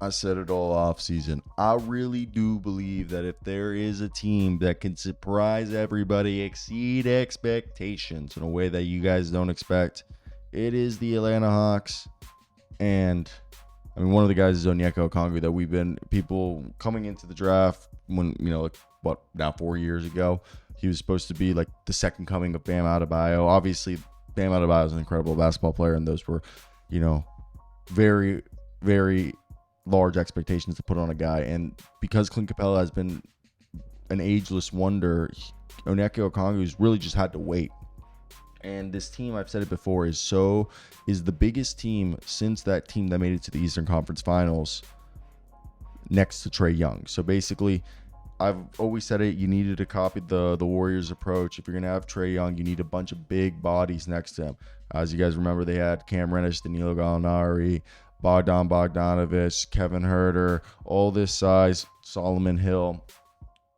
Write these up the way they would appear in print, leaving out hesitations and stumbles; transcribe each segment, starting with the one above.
I said it all off season. I really do believe that if there is a team that can surprise everybody, exceed expectations in a way that you guys don't expect, it is the Atlanta Hawks. And I mean, one of the guys is Onyeka Okongwu that we've been people coming into the draft when, like, what, now 4 years ago, he was supposed to be like the second coming of Bam Adebayo. Obviously, Bam Adebayo is an incredible basketball player, and those were, very, very large expectations to put on a guy. And because Clint Capella has been an ageless wonder, Onyeka Okongwu's really just had to wait. And this team, I've said it before, is the biggest team since that team that made it to the Eastern Conference Finals next to Trae Young. So basically, I've always said it, you needed to copy the Warriors approach. If you're going to have Trae Young, you need a bunch of big bodies next to him. As you guys remember, they had Cam Reddish, Danilo Gallinari, Bogdan Bogdanovic, Kevin Huerter, all this size, Solomon Hill,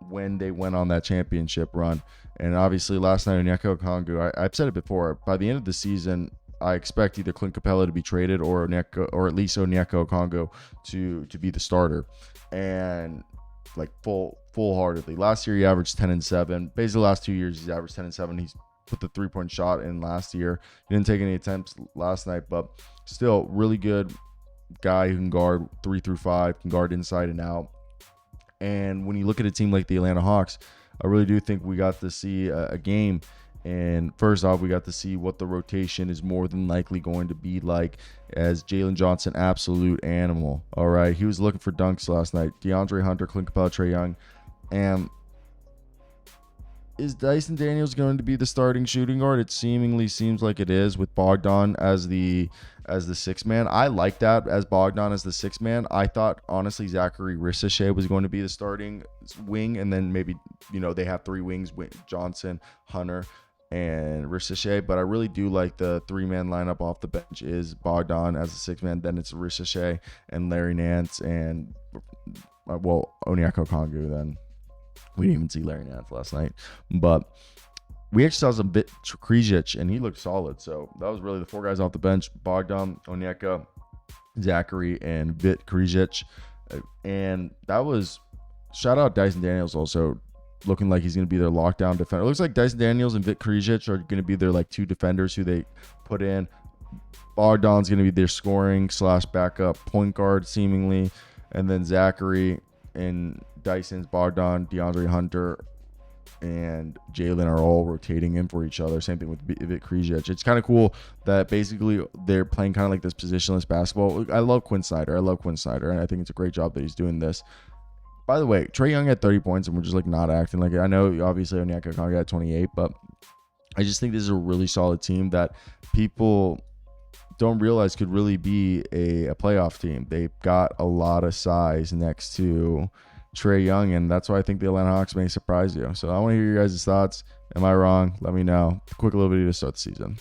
when they went on that championship run. And obviously last night, Onyeka Okongwu, I've said it before, by the end of the season, I expect either Clint Capella to be traded or at least Onyeka Okongwu to be the starter. And like full-heartedly. Last year he averaged 10 and 7. Basically the last 2 years he's averaged 10 and 7. He's put the 3-point shot in last year. He didn't take any attempts last night, but still really good guy who can guard 3 through 5, can guard inside and out. And when you look at a team like the Atlanta Hawks, I really do think we got to see a game. And first off, we got to see what the rotation is more than likely going to be like, as Jalen Johnson, absolute animal. All right, he was looking for dunks last night. DeAndre Hunter, Clint Capella, Trae Young. And is Dyson Daniels going to be the starting shooting guard? It seemingly seems like it is, with Bogdan as the sixth man. I like that, as Bogdan as the sixth man. I thought, honestly, Zachary Ricochet was going to be the starting wing, and then maybe, they have three wings with Johnson, Hunter, and Ricochet. But I really do like the three-man lineup off the bench is Bogdan as the sixth man. Then it's Ricochet and Larry Nance and, Onyeka Okongwu then. We didn't even see Larry Nance last night. But we actually saw some Vit Krejci, and he looked solid. So that was really the four guys off the bench: Bogdan, Onyeka, Zachary, and Vit Krejci. And that was, shout out Dyson Daniels also, looking like he's going to be their lockdown defender. It looks like Dyson Daniels and Vit Krejci are going to be their two defenders who they put in. Bogdan's going to be their scoring / backup point guard, seemingly. And then Zachary and Dyson's, Bogdan, DeAndre Hunter, and Jalen are all rotating in for each other. Same thing with Vit Krejci. It's kind of cool that basically they're playing kind of like this positionless basketball. I love Quinn Snyder, and I think it's a great job that he's doing this. By the way, Trae Young had 30 points, and we're just not acting like it. I know, obviously, Onyeka Okongwu had 28, but I just think this is a really solid team that people don't realize could really be a playoff team. They've got a lot of size next to Trae Young, and that's why I think the Atlanta Hawks may surprise you. So I want to hear your guys' thoughts. Am I wrong? Let me know. Quick little video to start the season.